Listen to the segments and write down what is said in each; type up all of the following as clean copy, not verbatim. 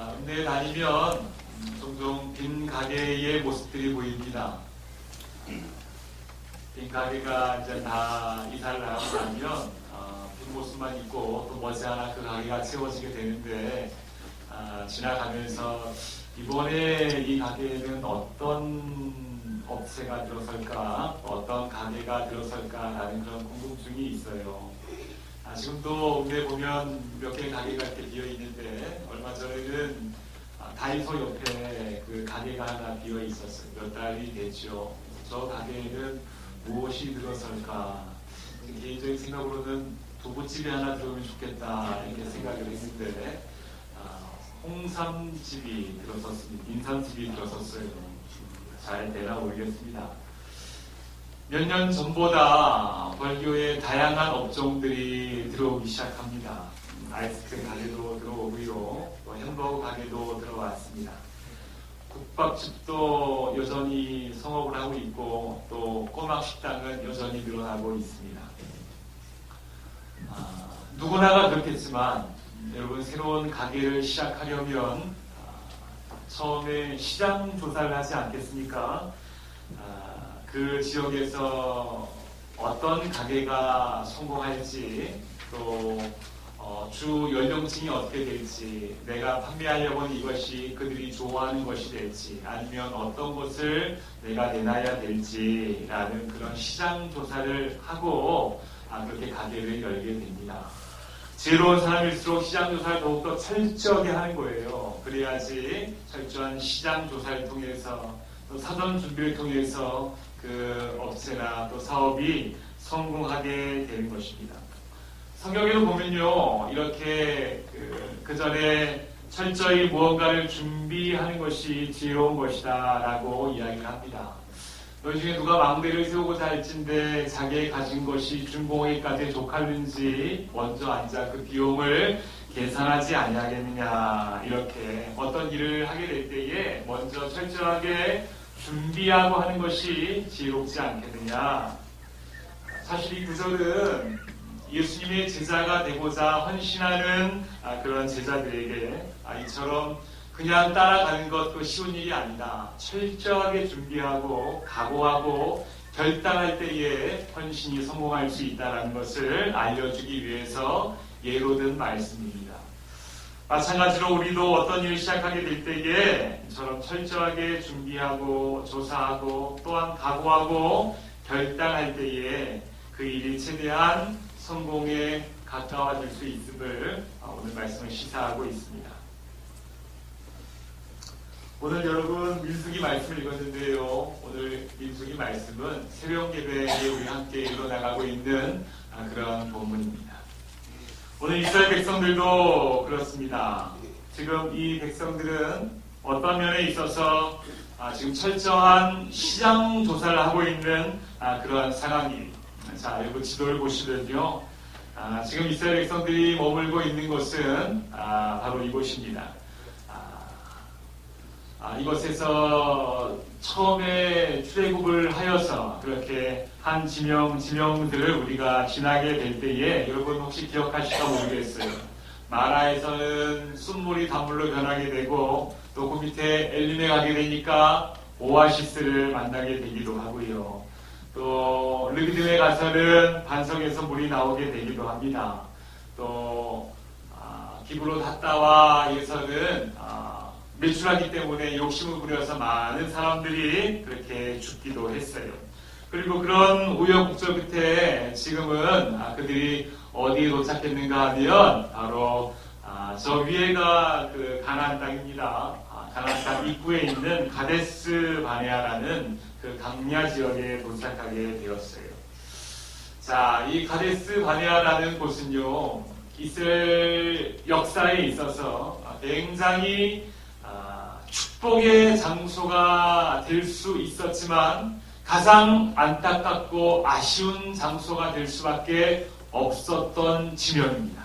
읍내에 다니면 종종 빈 가게의 모습들이 보입니다. 빈 가게가 이제 다 이사를 하고 나면 빈 모습만 있고 또 머지않아 그 가게가 채워지게 되는데 지나가면서 이번에 이 가게에는 어떤 업체가 들어설까, 어떤 가게가 들어설까라는 그런 궁금증이 있어요. 지금도 읍내에 보면 몇 개의 가게가 이렇게 비어 있는데 얼마 전에는 다이소 옆에 그 가게가 하나 비어 있었어요. 몇 달이 됐죠. 저 가게에는 무엇이 들어설까? 개인적인 생각으로는 두부집이 하나 들어오면 좋겠다 이렇게 생각을 했는데 홍삼집이 들어섰습니다. 인삼집이 들어섰어요. 잘 되나 모르겠습니다. 몇 년 전보다 벌교에 다양한 업종들이 들어오기 시작합니다. 아이스크림 가게도 들어오고요. 또 햄버거 가게도 들어왔습니다. 국밥집도 여전히 성업을 하고 있고 또 꼬막 식당은 여전히 늘어나고 있습니다. 누구나가 그렇겠지만 여러분 새로운 가게를 시작하려면 처음에 시장 조사를 하지 않겠습니까? 그 지역에서 어떤 가게가 성공할지 또 주 연령층이 어떻게 될지 내가 판매하려고 하는 이것이 그들이 좋아하는 것이 될지 아니면 어떤 것을 내가 내놔야 될지라는 그런 시장 조사를 하고 그렇게 가게를 열게 됩니다. 지혜로운 사람일수록 시장 조사를 더욱더 철저하게 하는 거예요. 그래야지 철저한 시장 조사를 통해서 또 사전 준비를 통해서 그 업체나 또 사업이 성공하게 되는 것입니다. 성경에도 보면요, 이렇게 그 전에 철저히 무언가를 준비하는 것이 지혜로운 것이다 라고 이야기를 합니다. 너희 중에 누가 망대를 세우고자 할진대 자기의 가진 것이 준공에까지 족하는지 먼저 앉아 그 비용을 계산하지 아니하겠느냐. 이렇게 어떤 일을 하게 될 때에 먼저 철저하게 준비하고 하는 것이 지혜롭지 않겠느냐. 사실 이 구절은 예수님의 제자가 되고자 헌신하는 그런 제자들에게 이처럼 그냥 따라가는 것도 쉬운 일이 아니다. 철저하게 준비하고 각오하고 결단할 때에 헌신이 성공할 수 있다는 것을 알려주기 위해서 예로 든 말씀입니다. 마찬가지로 우리도 어떤 일을 시작하게 될 때에 이처럼 철저하게 준비하고 조사하고 또한 각오하고 결단할 때에 그 일이 최대한 성공에 가까워질 수 있음을 오늘 말씀을 시사하고 있습니다. 오늘 여러분 민수기 말씀을 읽었는데요. 오늘 민수기 말씀은 새벽 예배에 우리 함께 일어나가고 있는 그런 본문입니다. 오늘 이스라엘 백성들도 그렇습니다. 지금 이 백성들은 어떤 면에 있어서 지금 철저한 시장 조사를 하고 있는 그러한 상황입니다. 자, 여러분 지도를 보시면요. 지금 이스라엘 백성들이 머물고 있는 곳은 바로 이곳입니다. 이곳에서 처음에 출애굽을 하여서 그렇게 한 지명들을 우리가 지나게 될 때에 여러분 혹시 기억하실까 모르겠어요. 마라에서는 순물이 단물로 변하게 되고 또 그 밑에 엘림에 가게 되니까 오아시스를 만나게 되기도 하고요. 또 르비딤에 가서는 반석에서 물이 나오게 되기도 합니다. 또 기브롯 핫다와에서는 매출하기 때문에 욕심을 부려서 많은 사람들이 그렇게 죽기도 했어요. 그리고 그런 우여곡절 끝에 지금은 그들이 어디에 도착했는가 하면 바로 저 위에가 그 가나안 땅입니다. 가나안 땅 입구에 있는 가데스 바네아라는 그 강야 지역에 도착하게 되었어요. 자, 이 가데스 바네아라는 곳은요, 이스라엘 역사에 있어서 굉장히 축복의 장소가 될 수 있었지만 가장 안타깝고 아쉬운 장소가 될 수밖에 없었던 지명입니다.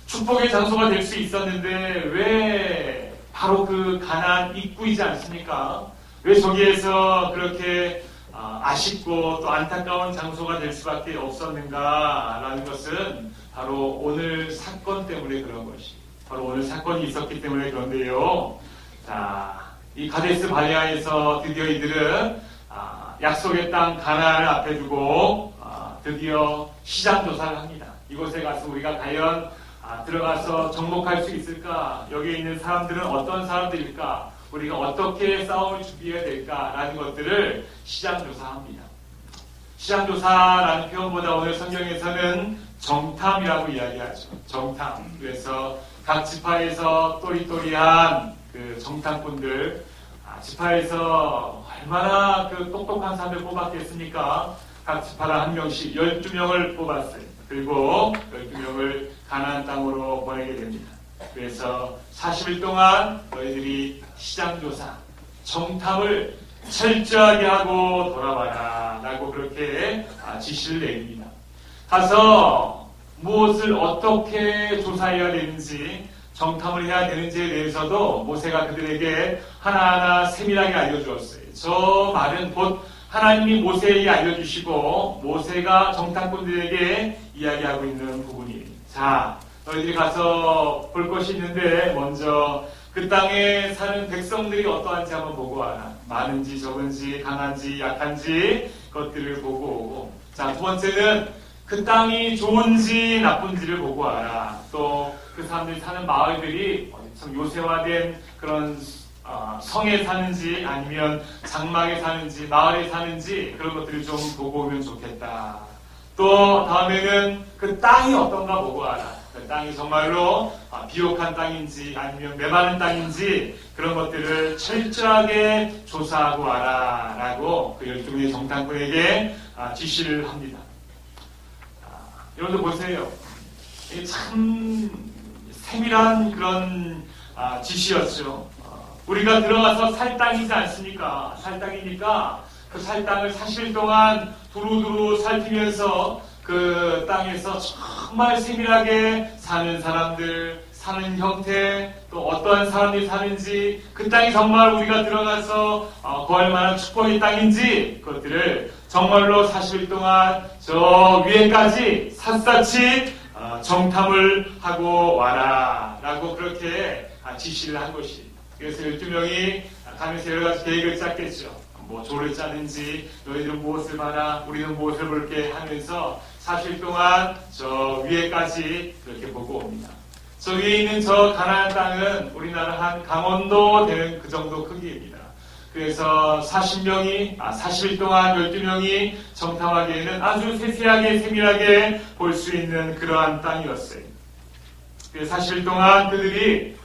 축복의 장소가 될 수 있었는데 왜 바로 그 가나안 입구이지 않습니까? 왜 저기에서 그렇게 아쉽고 또 안타까운 장소가 될 수밖에 없었는가라는 것은 바로 오늘 사건 때문에 그런 것입니다. 바로 오늘 사건이 있었기 때문에 그런데요. 자, 이 가데스 바네아에서 드디어 이들은 약속의 땅 가나안을 앞에 두고 드디어 시장 조사를 합니다. 이곳에 가서 우리가 과연 들어가서 정복할 수 있을까? 여기에 있는 사람들은 어떤 사람들일까? 우리가 어떻게 싸움을 준비해야 될까라는 것들을 시장 조사합니다. 시장 조사라는 표현보다 오늘 성경에서는 정탐이라고 이야기하죠. 정탐. 그래서 각 지파에서 또리또리한 그 정탐꾼들, 지파에서 얼마나 그 똑똑한 사람들 뽑았겠습니까? 각 지파당 한 명씩 12명을 뽑았어요. 그리고 12명을 가나안 땅으로 보내게 됩니다. 그래서 40일 동안 너희들이 시장조사, 정탐을 철저하게 하고 돌아와라 라고 그렇게 지시를 내립니다. 가서 무엇을 어떻게 조사해야 되는지, 정탐을 해야 되는지에 대해서도 모세가 그들에게 하나하나 세밀하게 알려주었어요. 저 말은 곧 하나님이 모세에게 알려주시고 모세가 정탐꾼들에게 이야기하고 있는 부분이에요. 자, 너희들이 가서 볼 것이 있는데 먼저 그 땅에 사는 백성들이 어떠한지 한번 보고 와라. 많은지 적은지 강한지 약한지 그것들을 보고 오고, 자, 두 번째는 그 땅이 좋은지 나쁜지를 보고 와라. 또 그 사람들이 사는 마을들이 좀 요새화된 그런 성에 사는지 아니면 장막에 사는지 마을에 사는지 그런 것들을 좀 보고 오면 좋겠다. 또 다음에는 그 땅이 어떤가 보고 와라. 그 땅이 정말로 비옥한 땅인지 아니면 메마른 땅인지 그런 것들을 철저하게 조사하고 와라 라고 그 12명의 정탐꾼에게 지시를 합니다. 여러분들 보세요. 이게 참 세밀한 그런 지시였죠. 우리가 들어가서 살 땅이지 않습니까? 살 땅이니까 그 살 땅을 40일 동안 두루두루 살피면서 그 땅에서 정말 세밀하게 사는 사람들, 사는 형태, 또 어떠한 사람들이 사는지, 그 땅이 정말 우리가 들어가서 구할 만한 축복의 땅인지 그것들을 정말로 40일 동안 저 위에까지 샅샅이 정탐을 하고 와라 라고 그렇게 지시를 한 것이. 그래서 12명이 가면서 여러 가지 계획을 짰겠죠. 뭐 조를 짜는지, 너희들은 무엇을 봐라, 우리는 무엇을 볼게 하면서 40일 동안 저 위에까지 그렇게 보고 옵니다. 저 위에 있는 저 가나안 땅은 우리나라 한 강원도 되는 그 정도 크기입니다. 그래서 40일 동안 12명이 정탐하기에는 아주 세세하게 세밀하게 볼 수 있는 그러한 땅이었어요. 그래서 40일 동안 그들이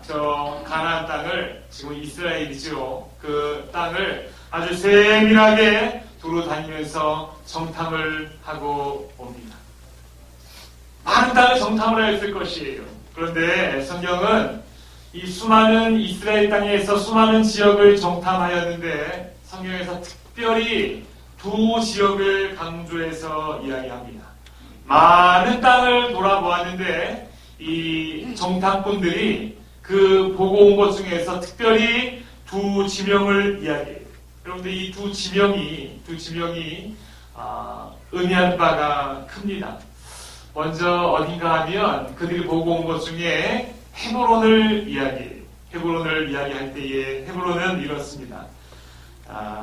저 가나안 땅을, 지금 이스라엘이죠. 그 땅을 아주 세밀하게 두루 다니면서 정탐을 하고 옵니다. 많은 땅을 정탐을 했을 것이에요. 그런데 성경은 이 수많은 이스라엘 땅에서 수많은 지역을 정탐하였는데 성경에서 특별히 두 지역을 강조해서 이야기합니다. 많은 땅을 돌아보았는데 이 정탐꾼들이 그 보고 온 것 중에서 특별히 두 지명을 이야기해요. 그런데 이 두 지명이 의미하는 바가 큽니다. 먼저 어딘가 하면 그들이 보고 온 것 중에 헤브론을 이야기해요. 헤브론을 이야기할 때에 헤브론은 이렇습니다.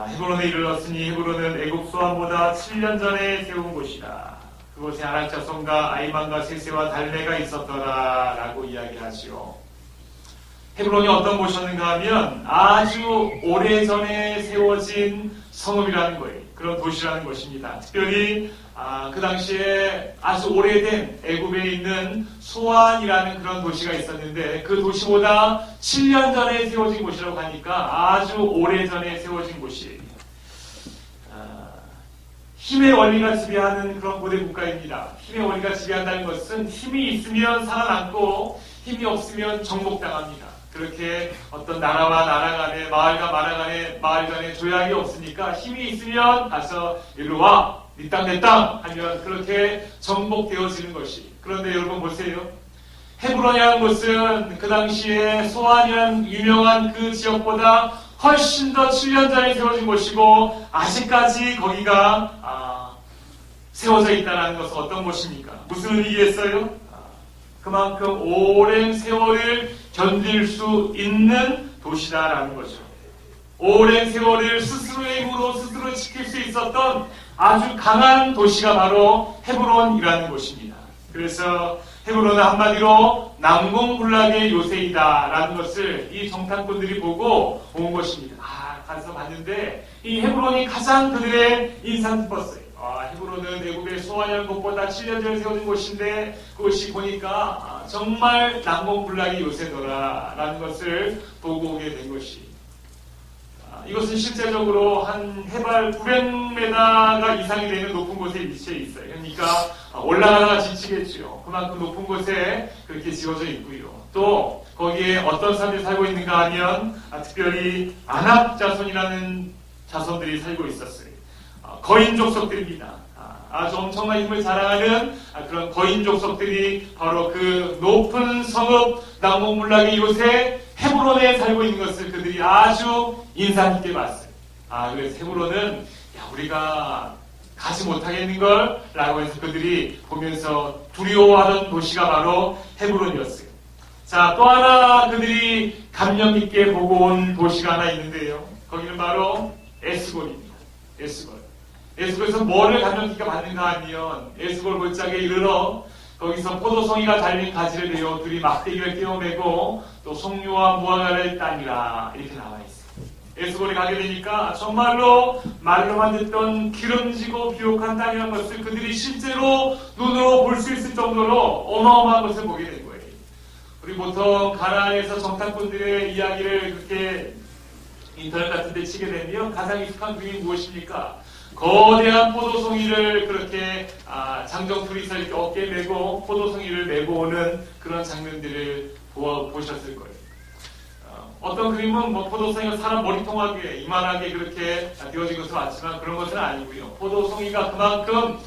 헤브론에 이르렀으니 헤브론은 애국 소환보다 7년 전에 세운 곳이라. 그곳에 아낙 자손과 아이만과 세세와 달메가 있었더라 라고 이야기하지요. 헤브론이 어떤 곳이었는가 하면 아주 오래전에 세워진 성읍이라는 거예요. 그런 도시라는 것입니다. 특별히 그 당시에 아주 오래된 애굽에 있는 소안이라는 그런 도시가 있었는데 그 도시보다 7년 전에 세워진 곳이라고 하니까 아주 오래전에 세워진 곳이에요. 힘의 원리가 지배하는 그런 고대 국가입니다. 힘의 원리가 지배한다는 것은 힘이 있으면 살아남고 힘이 없으면 정복당합니다. 그렇게 어떤 나라와 나라 간에, 마을과 마을 간에 조약이 없으니까 힘이 있으면 가서 이리로 와, 네 땅 내 땅 하면 그렇게 정복되어지는 것이. 그런데 여러분 보세요. 헤브론이라는 곳은 그 당시에 소안이라는 유명한 그 지역보다 훨씬 더 7년 전에 세워진 곳이고 아직까지 거기가 세워져 있다는 것은 어떤 곳입니까? 무슨 의미겠어요? 그만큼 오랜 세월을 견딜 수 있는 도시다라는 거죠. 오랜 세월을 스스로의 힘으로 스스로 지킬 수 있었던 아주 강한 도시가 바로 헤브론이라는 곳입니다. 그래서 헤브론은 한마디로 난공불락의 요새이다라는 것을 이 정탐꾼들이 보고 온 것입니다. 가서 봤는데 이 헤브론이 가장 그들의 인상 깊었어요. 헤브론은 애굽의 소환이라는 곳보다 7년전에 세워진 곳인데 그것이 보니까 정말 난공불락의 요새더라라는 것을 보고 오게 된 것이, 이것은 실제적으로 한 해발 900m가 이상이 되는 높은 곳에 위치해 있어요. 그러니까 올라가다가 지치겠죠. 그만큼 높은 곳에 그렇게 지어져 있고요. 또 거기에 어떤 사람들이 살고 있는가 하면 특별히 아낙 자손이라는 자손들이 살고 있었어요. 거인 족속들입니다. 아주 엄청난 힘을 자랑하는 그런 거인 족속들이 바로 그 높은 성읍 난공불락의 요새 헤브론에 살고 있는 것을 그들이 아주 인상 깊게 봤어요. 그래서 헤브론은 우리가 가지 못하겠는걸 라고 해서 그들이 보면서 두려워하던 도시가 바로 헤브론이었어요. 자, 또 하나 그들이 감명 깊게 보고 온 도시가 하나 있는데요. 거기는 바로 에스골입니다. 에스골에서 뭐를 감명 깊게 받는가 하면 에스골 골짜기에 이르러 거기서 포도송이가 달린 가지를 내어 둘이 막대기를 떼어매고 또 송유와 무화과를 따니라 이렇게 나와 있어요. 에스골에 가게 되니까 정말로 말로만 듣던 기름지고 비옥한 땅이라는 것을 그들이 실제로 눈으로 볼 수 있을 정도로 어마어마한 것을 보게 된 거예요. 우리 보통 가나안에서 정탐꾼들의 이야기를 그렇게 인터넷 같은 데 치게 되면 가장 익숙한 그림이 무엇입니까? 거대한 포도송이를 그렇게 장정풀이서 이렇게 어깨에 메고 포도송이를 메고 오는 그런 장면들을 보셨을 거예요. 어떤 그림은 포도송이가 사람 머리통하게 이만하게 그렇게 되어진 것을 봤지만 그런 것은 아니고요. 포도송이가 그만큼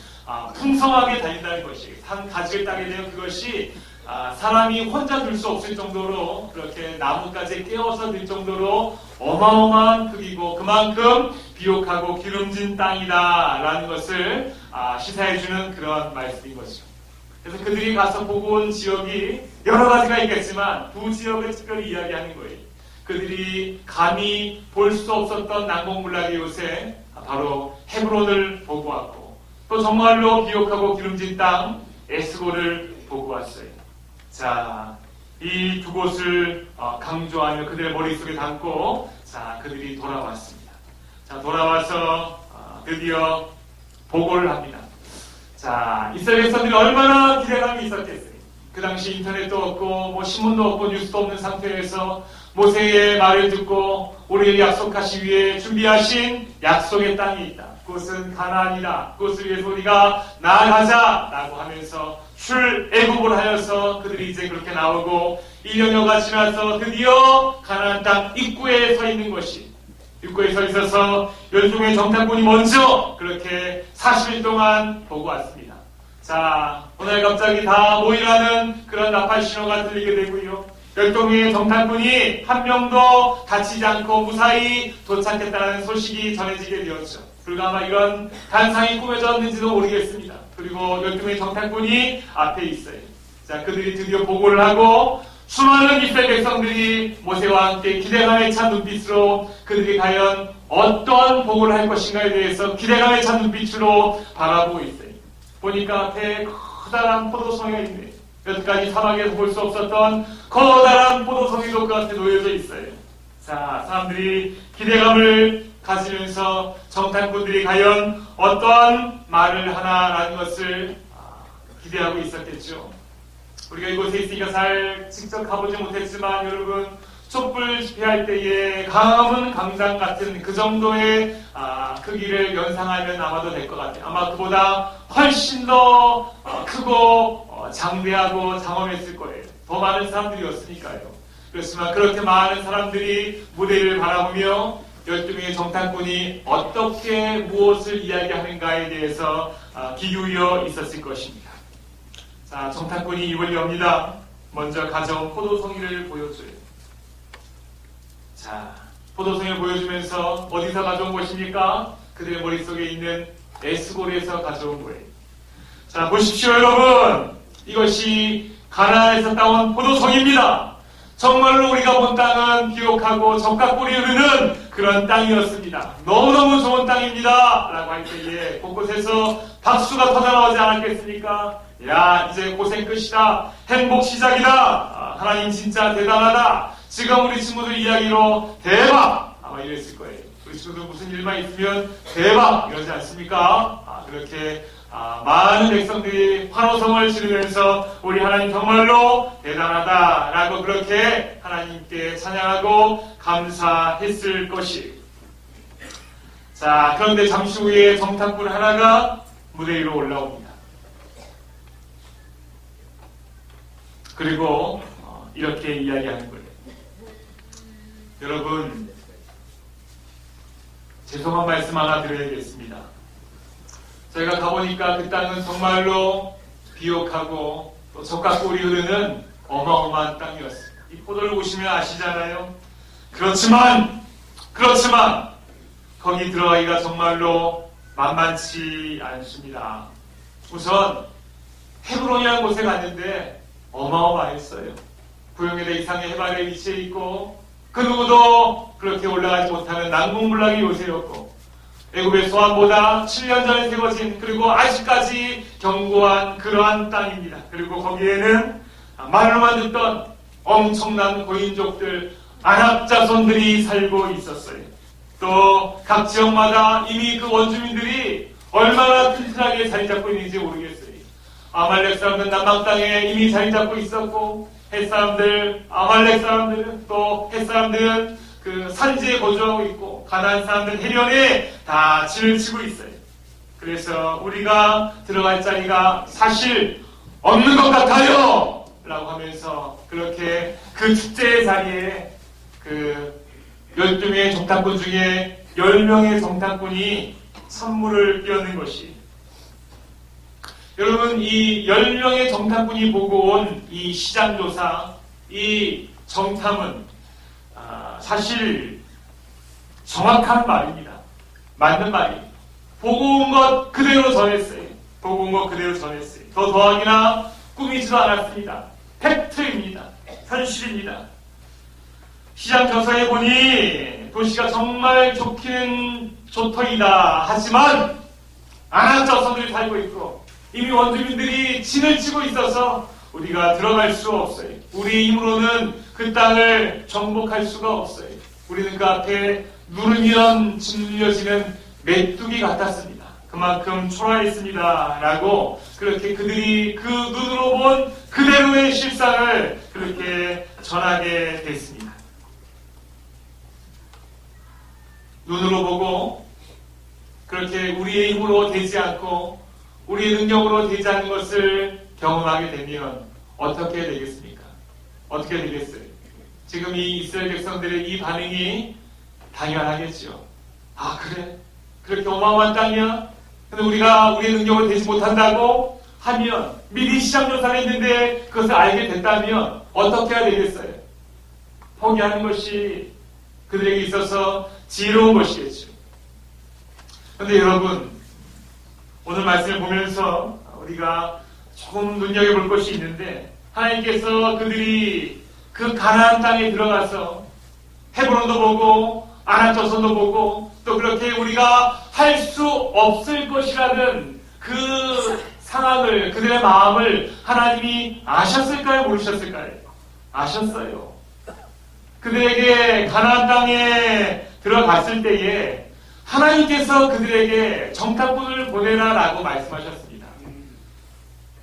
풍성하게 달린다는 것이, 한 가지를 따게 되면 그것이 사람이 혼자 들 수 없을 정도로 그렇게 나뭇가지에 깨어서 들 정도로 어마어마한 크기고 그만큼 비옥하고 기름진 땅이다라는 것을 시사해주는 그런 말씀인 것이죠. 그래서 그들이 가서 보고 온 지역이 여러 가지가 있겠지만 두 지역을 특별히 이야기하는 거예요. 그들이 감히 볼 수 없었던 난공불락의 요새 바로 헤브론을 보고 왔고 또 정말로 비옥하고 기름진 땅 에스골을 보고 왔어요. 자, 이 두 곳을 강조하며 그들의 머릿속에 담고 그들이 돌아왔습니다. 자, 돌아와서 드디어 보고를 합니다. 자, 이스라엘 백성들이 얼마나 기대감이 있었겠어요. 그 당시 인터넷도 없고 신문도 없고 뉴스도 없는 상태에서 모세의 말을 듣고 우리에게 약속하시 위해 준비하신 약속의 땅이 있다. 그것은 가나안이다. 그것을 위해서 우리가 나아가자라고 하면서 출애굽을 하여서 그들이 이제 그렇게 나오고 1년여가 지나서 드디어 가나안 땅 입구에 서 있는 것이, 입구에 서 있어서 열중의 정탐꾼이 먼저 그렇게 40일 동안 보고 왔습니다. 자, 오늘 갑자기 다 모이라는 그런 나팔 신호가 들리게 되고요. 열동의 정탐꾼이 한 명도 다치지 않고 무사히 도착했다는 소식이 전해지게 되었죠. 불과 아마 이런 단상이 꾸며졌는지도 모르겠습니다. 그리고 열동의 정탐꾼이 앞에 있어요. 자, 그들이 드디어 보고를 하고 수많은 이스라엘 백성들이 모세와 함께 기대감에 찬 눈빛으로 그들이 과연 어떤 보고를 할 것인가에 대해서 기대감에 찬 눈빛으로 바라보고 있어요. 보니까 앞에 커다란 포도송이가 있네요. 여태까지 사막에서 볼 수 없었던 커다란 포도송이도 그 앞에 놓여져 있어요. 자, 사람들이 기대감을 가지면서 정탐꾼들이 과연 어떤 말을 하나라는 것을 기대하고 있었겠죠. 우리가 이곳에 있으니까 잘 직접 가보지 못했지만 여러분, 촛불 집회할 때에 강화문 광장 같은 그 정도의 크기를 연상하면 아마도 될 것 같아요. 아마 그보다 훨씬 더 크고 장대하고 장엄했을 거예요. 더 많은 사람들이었으니까요. 그렇지만 그렇게 많은 사람들이 무대를 바라보며 12명의 정탐꾼이 어떻게 무엇을 이야기하는가에 대해서 귀 기울여 있었을 것입니다. 자, 정탐꾼이 입을 엽니다. 먼저 가져온 포도송이를 보여줘요. 자, 포도송이를 보여주면서 어디서 가져온 것입니까? 그들의 머릿속에 있는 에스골에서 가져온 거예요. 자, 보십시오, 여러분. 이것이 가나안에서 따온 포도송입니다. 정말로 우리가 본 땅은 비옥하고 적각골이 흐르는 그런 땅이었습니다. 너무너무 좋은 땅입니다 라고 할 때에 곳곳에서 박수가 터져나오지 않았겠습니까? 야, 이제 고생 끝이다. 행복 시작이다. 하나님 진짜 대단하다. 지금 우리 친구들 이야기로 대박! 아마 이랬을 거예요. 우리 친구들 무슨 일만 있으면 대박! 이러지 않습니까? 그렇게 많은 백성들이 환호성을 지르면서 우리 하나님 정말로 대단하다라고 그렇게 하나님께 찬양하고 감사했을 것이. 자, 그런데 잠시 후에 정탐꾼 하나가 무대 위로 올라옵니다. 그리고 이렇게 이야기하는 거예요. 여러분, 죄송한 말씀 하나 드려야겠습니다. 저희가 가보니까 그 땅은 정말로 비옥하고 또 적각골이 흐르는 어마어마한 땅이었습니다. 이 포도를 보시면 아시잖아요. 그렇지만 거기 들어가기가 정말로 만만치 않습니다. 우선 헤브론이라는 곳에 갔는데 어마어마했어요. 구용에대 이상의 해발에 위치해 있고 그 누구도 그렇게 올라가지 못하는 난공불락의 요새였고 애굽의 소환보다 7년 전에 세워진 그리고 아직까지 견고한 그러한 땅입니다. 그리고 거기에는 말로만 듣던 엄청난 고인족들, 아낙 자손들이 살고 있었어요. 또 각 지역마다 이미 그 원주민들이 얼마나 튼튼하게 자리 잡고 있는지 모르겠어요. 아말렉 사람들은 남방 땅에 이미 자리 잡고 있었고 아말렉 사람들은 또 헷 사람들은 그 산지에 거주하고 있고 가나안 사람들은 해변에 다 진을 치고 있어요. 그래서 우리가 들어갈 자리가 사실 없는 것 같아요 라고 하면서 그렇게 그 축제의 자리에 그 12명의 정탐꾼 중에 10명의 정탐꾼이 선물을 끼얹는 것이, 여러분 이 10명의 정탐꾼이 보고 온 이 시장조사, 이 정탐은 사실 정확한 말입니다. 맞는 말이에요. 보고 온 것 그대로 전했어요. 더 더하기나 꾸미지도 않았습니다. 팩트입니다. 현실입니다. 시장 조사에 보니 도시가 정말 좋기는 좋더이다. 하지만 아낙 자손들이 살고 있고 이미 원주민들이 진을 치고 있어서 우리가 들어갈 수 없어요. 우리 힘으로는 그 땅을 정복할 수가 없어요. 우리는 그 앞에 누르면 짓눌려지는 메뚜기 같았습니다. 그만큼 초라했습니다. 라고 그렇게 그들이 그 눈으로 본 그대로의 실상을 그렇게 전하게 됐습니다. 눈으로 보고 그렇게 우리의 힘으로 되지 않고 우리의 능력으로 되지 않는 것을 경험하게 되면 어떻게 되겠습니까? 어떻게 되겠어요? 지금 이 이스라엘 백성들의 이 반응이 당연하겠죠. 아, 그래? 그렇게 어마어마한 땅이야? 근데 우리가 우리의 능력으로 되지 못한다고 하면, 미리 시장 조사를 했는데 그것을 알게 됐다면 어떻게 해야 되겠어요? 포기하는 것이 그들에게 있어서 지혜로운 것이겠죠. 그런데 여러분, 오늘 말씀을 보면서 우리가 조금 눈여겨볼 것이 있는데, 하나님께서 그들이 그 가나안 땅에 들어가서 헤브론도 보고 아낙 자손도 보고 또 그렇게 우리가 할 수 없을 것이라는 그 상황을, 그들의 마음을 하나님이 아셨을까요? 모르셨을까요? 아셨어요. 그들에게 가나안 땅에 들어갔을 때에 하나님께서 그들에게 정탐꾼을 보내라라고 말씀하셨습니다.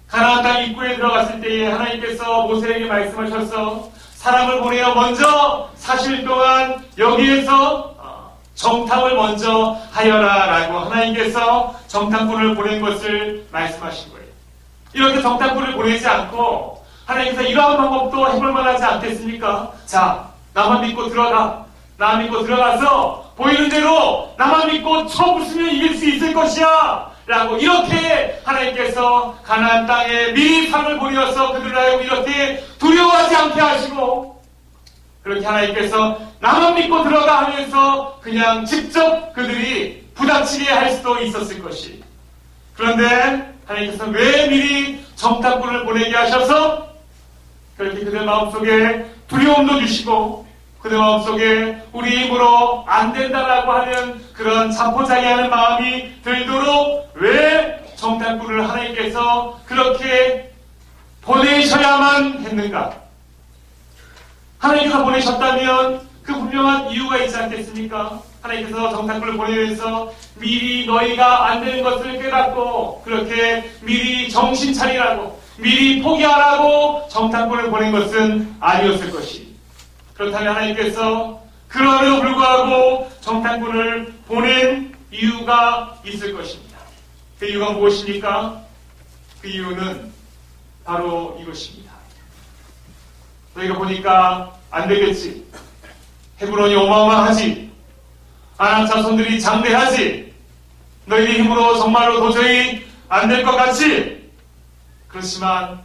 가나안 땅 입구에 들어갔을 때에 하나님께서 모세에게 말씀하셔서 사람을 보내어 먼저 40일 동안 여기에서 정탐을 먼저 하여라라고 하나님께서 정탐꾼을 보낸 것을 말씀하신 거예요. 이렇게 정탐꾼을 보내지 않고 하나님께서 이러한 방법도 해볼 만하지 않겠습니까? 자, 나만 믿고 들어가. 나만 믿고 들어가서 보이는 대로 나만 믿고 쳐 부수면 이길 수 있을 것이야 라고 이렇게 하나님께서 가나안 땅에 미리 상을 보내어서 그들을 하여금 이렇게 두려워하지 않게 하시고, 그렇게 하나님께서 나만 믿고 들어가 하면서 그냥 직접 그들이 부닥치게 할 수도 있었을 것이, 그런데 하나님께서 왜 미리 정탐꾼을 보내게 하셔서 그렇게 그들 마음속에 두려움도 주시고 그들 마음속에 우리 힘으로 안 된다라고 하는 그런 자포자기하는 마음이 들도록 왜 정탐꾼을 하나님께서 그렇게 보내셔야만 했는가? 하나님께서 보내셨다면 그 분명한 이유가 있지 않겠습니까? 하나님께서 정탐꾼을 보내면서 미리 너희가 안 되는 것을 깨닫고 그렇게 미리 정신 차리라고 미리 포기하라고 정탐꾼을 보낸 것은 아니었을 것이. 그렇다면 하나님께서 그럼에도 불구하고 정탐꾼을 보낸 이유가 있을 것입니다. 그 이유가 무엇입니까? 그 이유는 바로 이것입니다. 너희가 보니까 안 되겠지. 헤브론이 어마어마하지. 아낙 자손들이 장대하지. 너희의 힘으로 정말로 도저히 안 될 것 같지. 그렇지만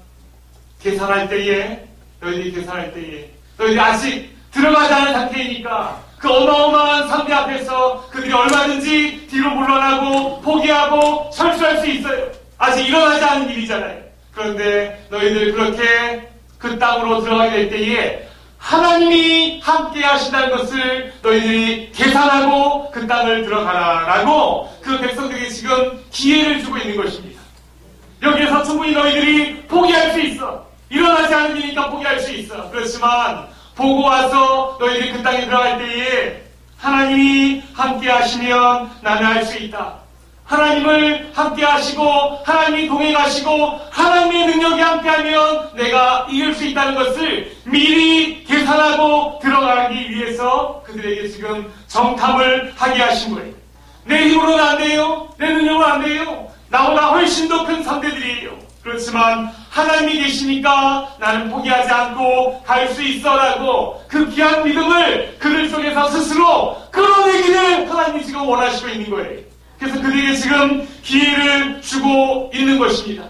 계산할 때에 너희들이 아직 들어가지 않은 상태이니까 그 어마어마한 상대 앞에서 그들이 얼마든지 뒤로 물러나고 포기하고 철수할 수 있어요. 아직 일어나지 않은 일이잖아요. 그런데 너희들 그렇게 그 땅으로 들어가게 될 때에 하나님이 함께 하신다는 것을 너희들이 계산하고 그 땅을 들어가라라고 그 백성들에게 지금 기회를 주고 있는 것입니다. 여기에서 충분히 너희들이 포기할 수 있어. 일어나지 않은 일이니까 포기할 수 있어. 그렇지만 보고 와서 너희들이 그 땅에 들어갈 때에 하나님이 함께 하시면 나는 할 수 있다. 하나님을 함께 하시고 하나님이 동행하시고 하나님의 능력이 함께하면 내가 이길 수 있다는 것을 미리 계산하고 들어가기 위해서 그들에게 지금 정탐을 하게 하신 거예요. 내 힘으로는 안 돼요. 내 능력으로는 안 돼요. 나보다 훨씬 더 큰 상대들이에요. 그렇지만 하나님이 계시니까 나는 포기하지 않고 갈 수 있어라고 그 귀한 믿음을 그들 속에서 스스로 끌어내기를 하나님이 지금 원하시고 있는 거예요. 그래서 그들에게 지금 기회를 주고 있는 것입니다.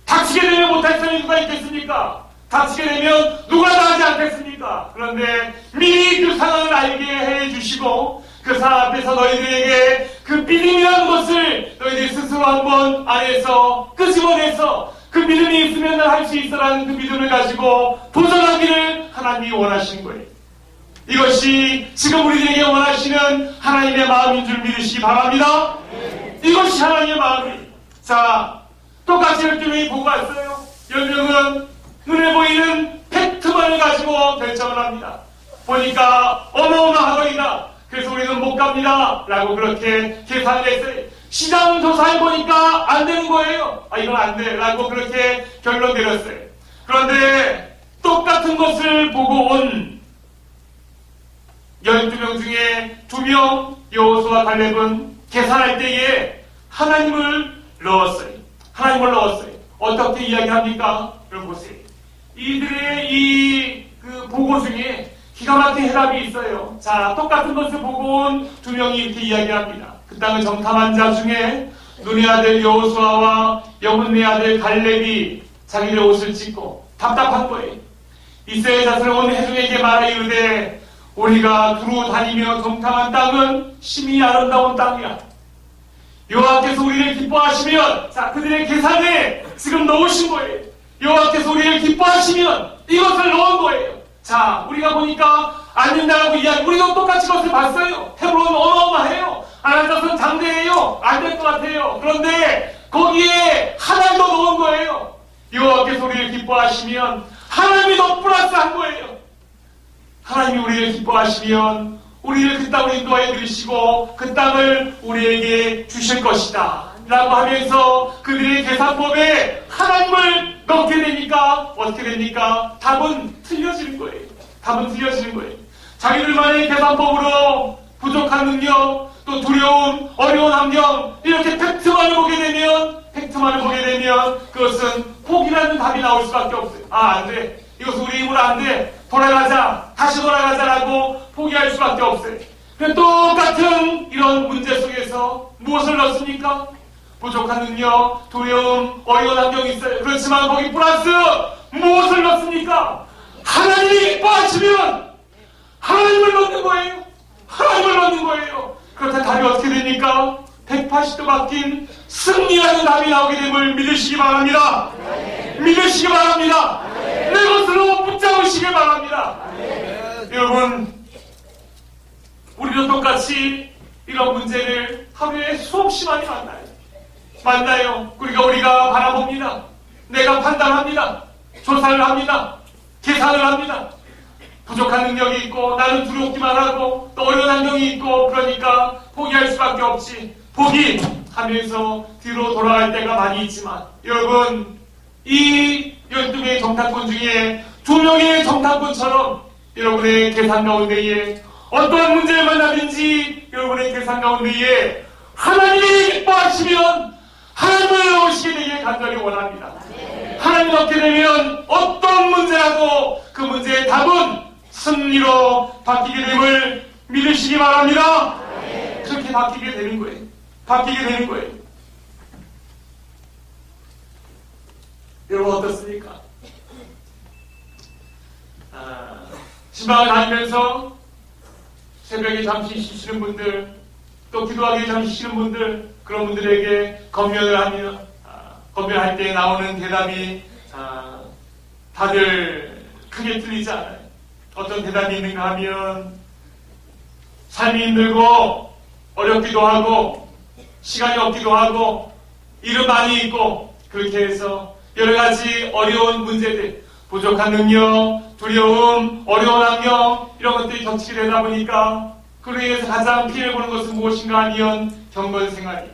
닥치게 되면 못할 사람이 누가 있겠습니까? 닥치게 되면 누가 다 하지 않겠습니까? 그런데 미리 그 상황을 알게 해주시고 그 상황 앞에서 너희들에게 그 믿음이라는 것을 너희들이 스스로 한번 안에서 끄집어내서 그 믿음이 있으면 할 수 있어라는 그 믿음을 가지고 도전하기를 하나님이 원하시는 거예요. 이것이 지금 우리들에게 원하시는 하나님의 마음인 줄 믿으시기 바랍니다. 이것이 하나님의 마음이에요. 자, 똑같이 12명이 보고 왔어요. 10명은 눈에 보이는 팩트만을 가지고 결정을 합니다. 보니까 어마어마하더이다. 그래서 우리는 못 갑니다. 라고 그렇게 계산을 했어요. 시장 조사해보니까 안 되는 거예요. 이건 안 돼. 라고 그렇게 결론 내렸어요. 그런데 똑같은 것을 보고 온 12명 중에 2명 여호수아와 칼렙은 계산할 때에 하나님을 넣었어요. 하나님을 넣었어요. 어떻게 이야기합니까? 여러분 보세요. 이들의 그 보고 중에 기가 막힌 해답이 있어요. 자, 똑같은 것을 보고 온 2명이 이렇게 이야기합니다. 그 땅을 정탐한 자 중에 눈의 아들 여호수아와 여문의 아들 갈렙이 자기들 옷을 찢고 답답한 거예요. 이스라엘 자손을 온 회중에게 말하 이르되 우리가 두루 다니며 정탐한 땅은 심히 아름다운 땅이야. 여호와께서 우리를 기뻐하시면, 자, 그들의 계산에 지금 넣으신 거예요. 여호와께서 우리를 기뻐하시면 이것을 넣은 거예요. 자, 우리가 보니까 안 된다고 이야기, 우리도 똑같이 그것을 봤어요. 헤브론은 어마어마해요. 아낙자손 장대해요. 안 될 것 같아요. 그런데 거기에 하나님도 넣은 거예요. 여호와께서 우리를 기뻐하시면 하나님이 더 플러스한 거예요. 하나님이 우리를 기뻐하시면 우리를 그 땅으로 인도하여 들이시고 그 땅을 우리에게 주실 것이다 라고 하면서 그들의 계산법에 하나님을 넣게 되니까 어떻게 됩니까? 답은 틀려지는 거예요. 답은 틀려지는 거예요. 자기들만의 계산법으로 부족한 능력, 또 두려움, 어려운 환경, 이렇게 팩트만을 보게 되면 그것은 포기라는 답이 나올 수밖에 없어요. 안 돼. 이것은 우리 힘으로 안 돼. 돌아가자. 다시 돌아가자라고 포기할 수밖에 없어요. 똑같은 이런 문제 속에서 무엇을 넣습니까? 부족한 능력, 두려움, 어려운 환경이 있어요. 그렇지만 거기 플러스 무엇을 넣습니까? 하나님이 기뻐하시면 하나님을 넣는 거예요. 하나님을 넣는 거예요. 그렇다면 답이 어떻게 됩니까? 180도 바뀐 승리라는 답이 나오게 됨을 믿으시기 바랍니다. 믿으시기 바랍니다. 내 것으로 붙잡으시길 바랍니다. 여러분, 우리도 똑같이 이런 문제를 하루에 수없이 많이 만나요. 우리가 바라봅니다. 내가 판단합니다. 조사를 합니다. 계산을 합니다. 부족한 능력이 있고 나는 두렵기만 하고 또 어려운 환경이 있고 그러니까 포기할 수밖에 없지. 포기하면서 뒤로 돌아갈 때가 많이 있지만 여러분, 이 12개의 정탐꾼 중에 2명의 정탐꾼처럼 여러분의 계산 가운데에 어떤 문제를 만나든지 여러분의 계산 가운데에 하나님이 기뻐하시면 하나님을 오시게 되길 간절히 원합니다. 하나님 얻게 되면 어떤 문제라도 그 문제의 답은 승리로 바뀌게 됨을 믿으시기 바랍니다. 그렇게 바뀌게 되는 거예요. 여러분 어떻습니까? 신방을 다니면서 새벽에 잠시 쉬시는 분들, 또 기도하기 잠시 쉬는 분들, 그런 분들에게 건면할 때 나오는 대답이 다들 크게 틀리지 않아요. 어떤 대답이 있는가 하면 삶이 힘들고 어렵기도 하고 시간이 없기도 하고 일은 많이 있고 그렇게 해서 여러 가지 어려운 문제들, 부족한 능력, 두려움, 어려운 환경 이런 것들이 겹치게 되다 보니까 그로 인해서 가장 피해를 보는 것은 무엇인가 하면 경건생활이.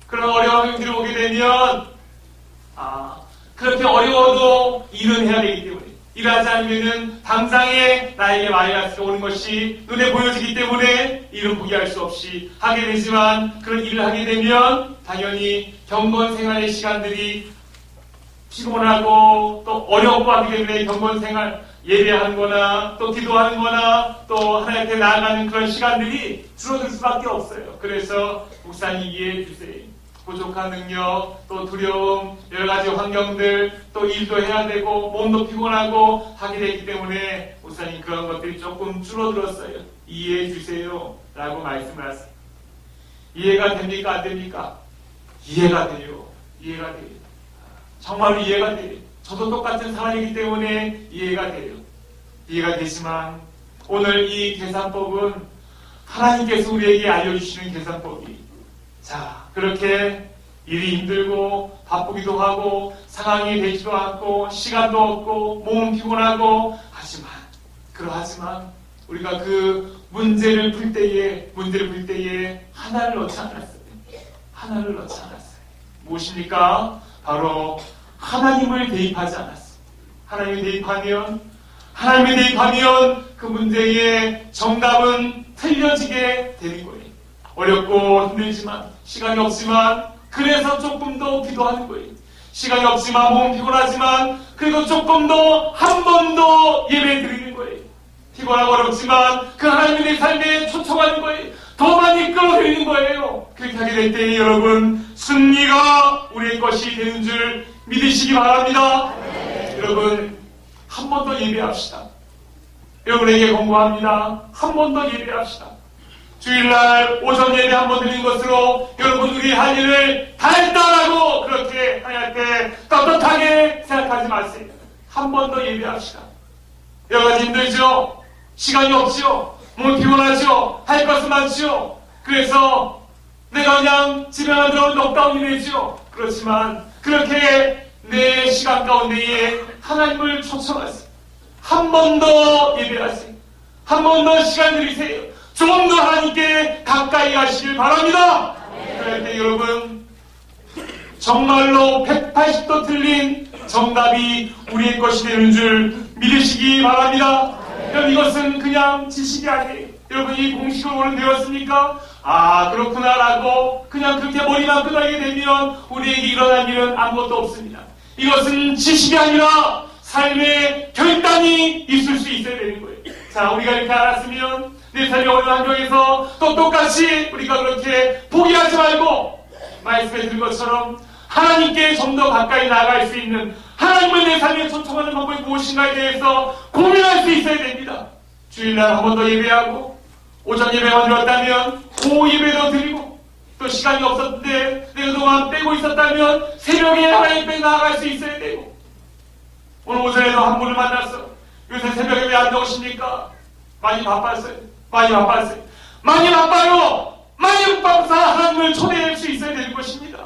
그런 어려운 환경들이 오게 되면 그렇게 어려워도 일은 해야 되기 때문에 일하지 않으면 당장에 나에게 마이너스가 오는 것이 눈에 보여지기 때문에 일은 포기할 수 없이 하게 되지만 그런 일을 하게 되면 당연히 경건생활의 시간들이 피곤하고 또 어렵고 하기 때문에 경건생활 예배하는 거나 또 기도하는 거나 또 하나님께 나아가는 그런 시간들이 줄어들 수밖에 없어요. 그래서 목사님 이해해 주세요. 부족한 능력, 또 두려움, 여러 가지 환경들, 또 일도 해야 되고 몸도 피곤하고 하게 되기 때문에 목사님 그런 것들이 조금 줄어들었어요. 이해해 주세요. 라고 말씀을 하세요. 이해가 됩니까? 안 됩니까? 이해가 돼요. 정말로 이해가 돼요. 저도 똑같은 사람이기 때문에 이해가 돼요. 이해가 되지만 오늘 이 계산법은 하나님께서 우리에게 알려주시는 계산법이 그렇게 일이 힘들고 바쁘기도 하고 상황이 되지도 않고 시간도 없고 몸은 피곤하고 하지만 우리가 그 문제를 풀 때에 하나를 넣지 않았어요. 무엇입니까? 바로 하나님을 대입하지 않았어요. 하나님을 대입하면 그 문제의 정답은 틀려지게 되는 거예요. 어렵고 힘들지만 시간이 없지만 그래서 조금 더 기도하는 거예요. 시간이 없지만 몸 피곤하지만 그래도 조금 더 한 번 더 예배 드리는 거예요. 피곤하고 어렵지만 그 하나님의 내 삶에 초청하는 거예요. 더 많이 끌어들이는 거예요. 그렇게 하게 될 때 여러분 승리가 우리의 것이 되는 줄 믿으시기 바랍니다. 여러분 한 번 더 예배합시다. 여러분에게 권고합니다. 한 번 더 예배합시다. 주일날 오전 예배 한 번 드린 것으로 여러분 우리 할 일을 다 했다라고 그렇게 하나님께 떳떳하게 생각하지 마세요. 한 번 더 예배합시다. 여러 가지 힘들죠? 시간이 없죠? 몸이 피곤하죠? 할 것은 많죠? 그래서 내가 그냥 집에만 들어오면 넉다운이 되죠? 그렇지만 그렇게 내 시간 가운데에 하나님을 초청하세요. 한 번 더 예배하세요. 한 번 더 시간 드리세요. 좀 더 하나님께 가까이 하시길 바랍니다. 그럴 때 여러분 정말로 180도 틀린 정답이 우리의 것이 되는 줄 믿으시기 바랍니다. 여러분 이것은 그냥 지식이 아니에요. 여러분 이 공식을 오늘 배웠습니까? 그렇구나라고 그냥 그렇게 머리만 끄덕이게 되면 우리에게 일어난 일은 아무것도 없습니다. 이것은 지식이 아니라 삶의 결단이 있을 수 있어야 되는 거예요. 우리가 이렇게 알았으면 내 삶의 어려운 환경에서 또 똑같이 우리가 그렇게 포기하지 말고 말씀해 드린 것처럼 하나님께 좀 더 가까이 나아갈 수 있는 하나님을 내 삶에 초청하는 방법이 무엇인가에 대해서 고민할 수 있어야 됩니다. 주일날 한 번 더 예배하고 오전 예배만 드렸다면 오후 예배도 드리고 또 시간이 없었는데 내가 그동안 빼고 있었다면 새벽에 하나님 앞에 나아갈 수 있어야 되고 오늘 오전에도 한 분을 만났어. 요새 새벽에 왜 안 나오십니까? 많이 바빴어요. 많이 바빠요. 많이 바빠서 하나님을 초대할 수 있어야 되는 것입니다.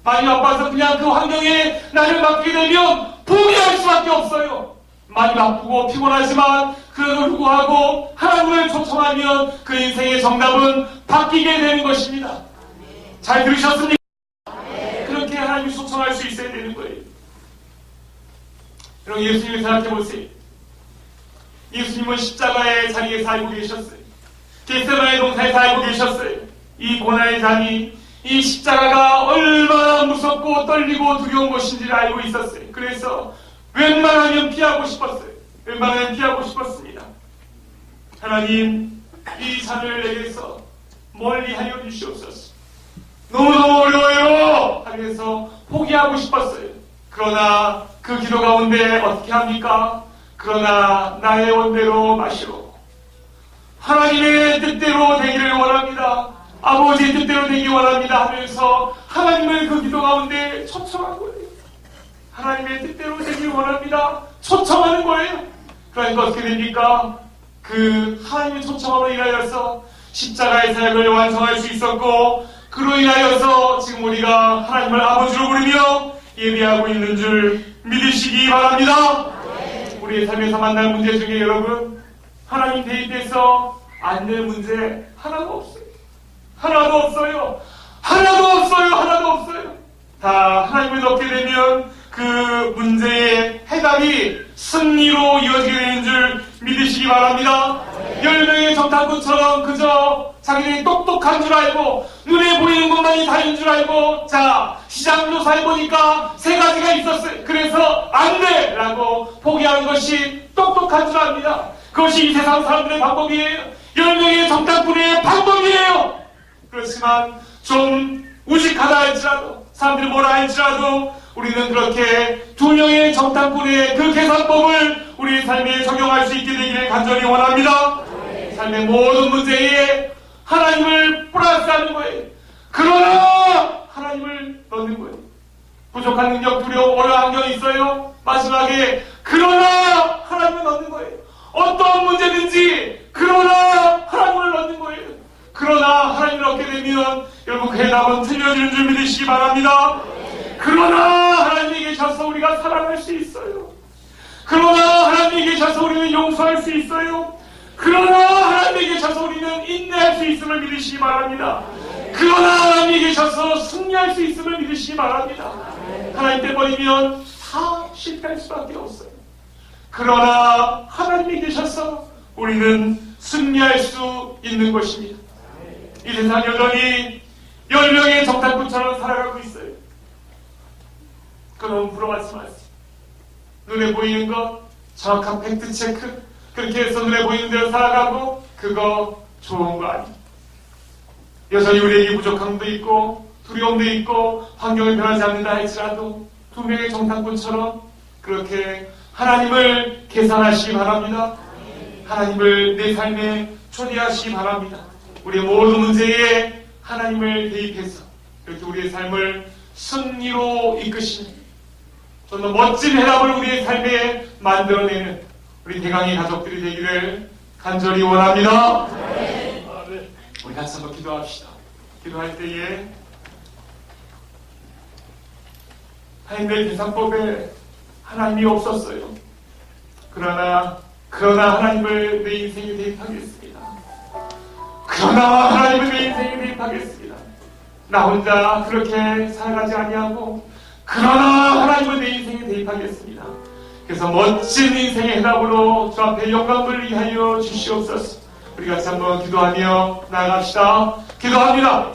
많이 바빠서 그냥 그 환경에 나를 맡기게 되면 포기할 수밖에 없어요. 많이 바쁘고 피곤하지만 그래도 불구하고 하나님을 초청하면 그 인생의 정답은 바뀌게 되는 것입니다. 잘 들으셨습니까? 그렇게 하나님을 초청할 수 있어야 되는 거예요. 여러분, 예수님을 생각해 보세요. 예수님은 십자가의 자리에 살고 계셨어요. 겟세마네 동산에 살고 계셨어요. 이 고난의 자리, 이 십자가가 얼마나 무섭고 떨리고 두려운 것인지를 알고 있었어요. 그래서 웬만하면 피하고 싶었어요. 웬만하면 피하고 싶었습니다. 하나님, 이 잔을 내게서 멀리하여 주시옵소서. 너무너무 어려워요 하면서 포기하고 싶었어요. 그러나 그 기도 가운데 어떻게 합니까? 그러나 나의 원대로 마시고 하나님의 뜻대로 되기를 원합니다. 아버지의 뜻대로 되기 원합니다 하면서 하나님을 그 기도 가운데 초청한 거예요. 하나님의 뜻대로 되기를 원합니다. 초청하는 거예요. 그러니까 어떻게 됩니까? 그 하나님의 초청함으로 인하여서 십자가의 사역을 완성할 수 있었고, 그로 인하여서 지금 우리가 하나님을 아버지로 부르며 예배하고 있는 줄 믿으시기 바랍니다. 우리의 삶에서 만날 문제 중에 여러분, 하나님 대입해서 안 될 문제 하나도 없어요. 하나도 없어요. 하나도 없어요. 다 하나님을 넣게 되면 그 문제의 해답이 승리로 이어지게 되는 줄 믿으시기 바랍니다. 10명의 정탐꾼처럼 그저 자기들이 똑똑한 줄 알고 눈에 보이는 것만이 다인 줄 알고, 자, 시장 조사해보니까 3가지가 있었어요. 그래서 안 돼! 라고 포기하는 것이 똑똑한 줄 압니다. 그것이 이 세상 사람들의 방법이에요. 10명의 정탐꾼의 방법이에요. 그렇지만 좀 우직하다 할지라도, 사람들이 뭐라 할지라도 우리는 그렇게 2명의 정탐꾼의 그 계산법을 우리의 삶에 적용할 수 있게 되기를 간절히 원합니다. 삶의 모든 문제에 하나님을 플러스하는 거예요. 그러나 하나님을 넣는 거예요. 부족한 능력, 두려움, 어려운 환경이 있어요. 마지막에 그러나 하나님을 넣는 거예요. 어떤 문제든지 그러나 하나님을 넣는 거예요. 그러나 하나님을 얻게 되면 여러분 그 해답은 틀려지는 줄 믿으시기 바랍니다. 그러나 하나님이 계셔서 우리가 사랑할 수 있어요. 그러나 하나님이 계셔서 우리는 용서할 수 있어요. 그러나 하나님이 계셔서 우리는 인내할 수 있음을 믿으시기 바랍니다. 그러나 하나님이 계셔서 승리할 수 있음을 믿으시기 바랍니다. 하나님 떼버리면 다 실패할 수밖에 없어요. 그러나 하나님이 계셔서 우리는 승리할 수 있는 것입니다. 이 세상 여전히 10명의 정탐꾼처럼 살아가고 있어요. 그럼 부러워하지 마세요. 눈에 보이는 것, 정확한 팩트 체크, 그렇게 해서 눈에 보이는 대로 살아가고, 그거 좋은 거 아니에요. 여전히 우리에게 부족함도 있고 두려움도 있고 환경이 변하지 않는다 할지라도 2명의 정탐꾼처럼 그렇게 하나님을 계산하시기 바랍니다. 하나님을 내 삶에 초대하시기 바랍니다. 우리의 모든 문제에 하나님을 대입해서 이렇게 우리의 삶을 승리로 이끄시는, 좀 더 멋진 해답을 우리의 삶에 만들어내는 우리 대강의 가족들이 되기를 간절히 원합니다. 우리 같이 한번 기도합시다. 기도할 때에 하나님의 계산법에 하나님이 없었어요. 그러나 하나님을 내 인생에 대입하겠습니다. 그러나 하나님을 내 인생에 대입하겠습니다. 나 혼자 그렇게 살아가지 아니하고 그러나 하나님을 내 인생에 대입하겠습니다. 그래서 멋진 인생의 해답으로 주 앞에 영광을 위하여 주시옵소서. 우리 같이 한번 기도하며 나아갑시다. 기도합니다.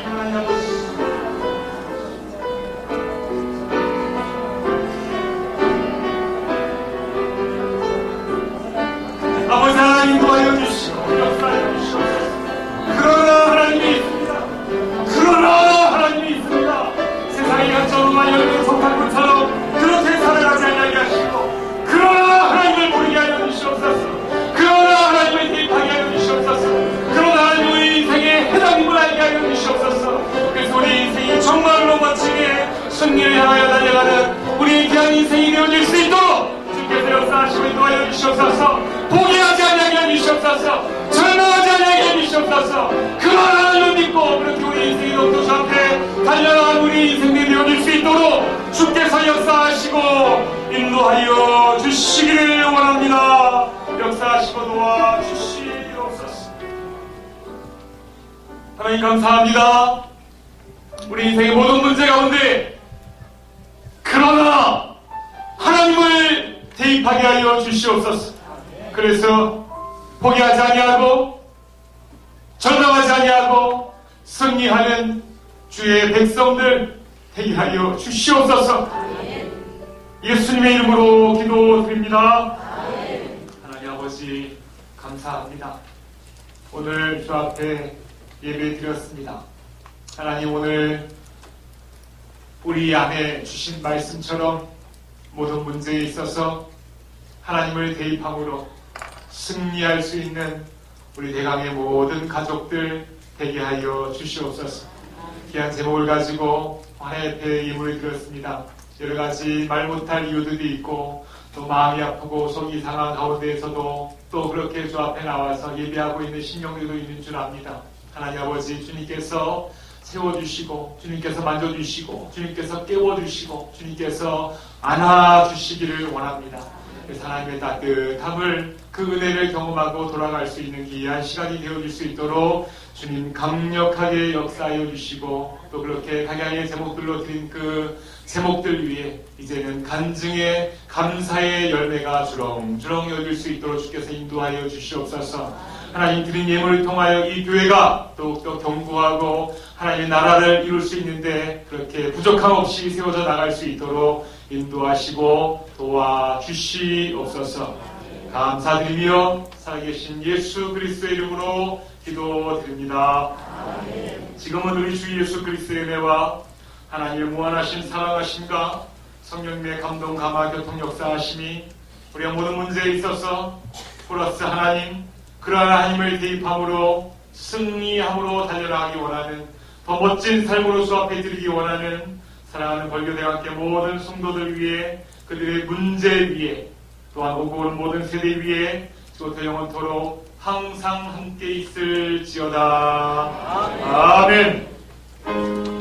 하나님 아버지, 아버지 하나님 도와여 주시고 역사해 주시옵소서. 그러나 하나님이 있습니다. 그러나 하나님이 있습니다. 세상의 약점만 열린 성탄꾼처럼 그렇게 살아가지 않게 하시고, 그러나 하나님을 모르게 하여 주시옵소서. 그러나 하나님을 대입하게 하여 주시옵소서. 그러나 하나님의 인생의 해답임을 알게 하여 주시옵소서. 그래서 우리 인생이 정말로 멋지게 승리를 향하여 달려가는 우리 우리의 귀한 인생이 되어질 수 있도록 주께서 역사하시고 인도하여 주시옵소서. 포기하지 않게 해 주시옵소서. 절망하지 않게 해 주시옵소서. 그런 하나님을 믿고 그렇게 우리 인생의 독도주 앞에 달려나간 우리 인생이 되어질 수 있도록 주께서 역사하시고 인도하여 주시기를 원합니다. 역사하시고 도와주시옵소서. 하나님 감사합니다. 우리 인생의 모든 문제 가운데 그러나 하나님을 대입하게 하여 주시옵소서. 그래서 포기하지 아니하고 절망하지 아니하고 승리하는 주의 백성들 되게 하여 주시옵소서. 예수님의 이름으로 기도드립니다. 하나님 아버지 감사합니다. 오늘 주 앞에 예배 드렸습니다. 하나님 오늘 우리 안에 주신 말씀처럼 모든 문제에 있어서 하나님을 대입함으로 승리할 수 있는 우리 대강의 모든 가족들 되게 하여 주시옵소서. 귀한 제목을 가지고 하나님 앞에 예물을 드렸습니다. 여러 가지 말 못할 이유들도 있고 또 마음이 아프고 속이 상한 가운데에서도 또 그렇게 주 앞에 나와서 예배하고 있는 심령들도 있는 줄 압니다. 하나님 아버지 주님께서 세워주시고 주님께서 만져주시고 주님께서 깨워주시고 주님께서 안아주시기를 원합니다. 그래서 하나님의 따뜻함을 그 은혜를 경험하고 돌아갈 수 있는 귀한 시간이 되어줄 수 있도록 주님 강력하게 역사하여 주시고 또 그렇게 각양의 제목들로 드린 그 제목들 위에 이제는 간증의 감사의 열매가 주렁주렁 열릴 수 있도록 주께서 인도하여 주시옵소서. 하나님 드린 예물을 통하여 이 교회가 더욱더 견고하고 하나님의 나라를 이룰 수 있는데 그렇게 부족함 없이 세워져 나갈 수 있도록 인도하시고 도와주시옵소서. 감사드리며 살아계신 예수 그리스도의 이름으로 기도드립니다. 지금은 우리 주 예수 그리스도의 은혜와 하나님의 무한하신 사랑하심과 성령님의 감동 감화 교통 역사하심이 우리의 모든 문제에 있어서 플러스 하나님 그러한 하나님을 대입함으로 승리함으로 달려나가기 원하는 더 멋진 삶으로 주 앞에 드리기 원하는 사랑하는 벌교대학교 모든 성도들 위해 그들의 문제 위에 또한 오고 오는 모든 세대 위에 지금부터 영원토록 항상 함께 있을지어다. 아멘.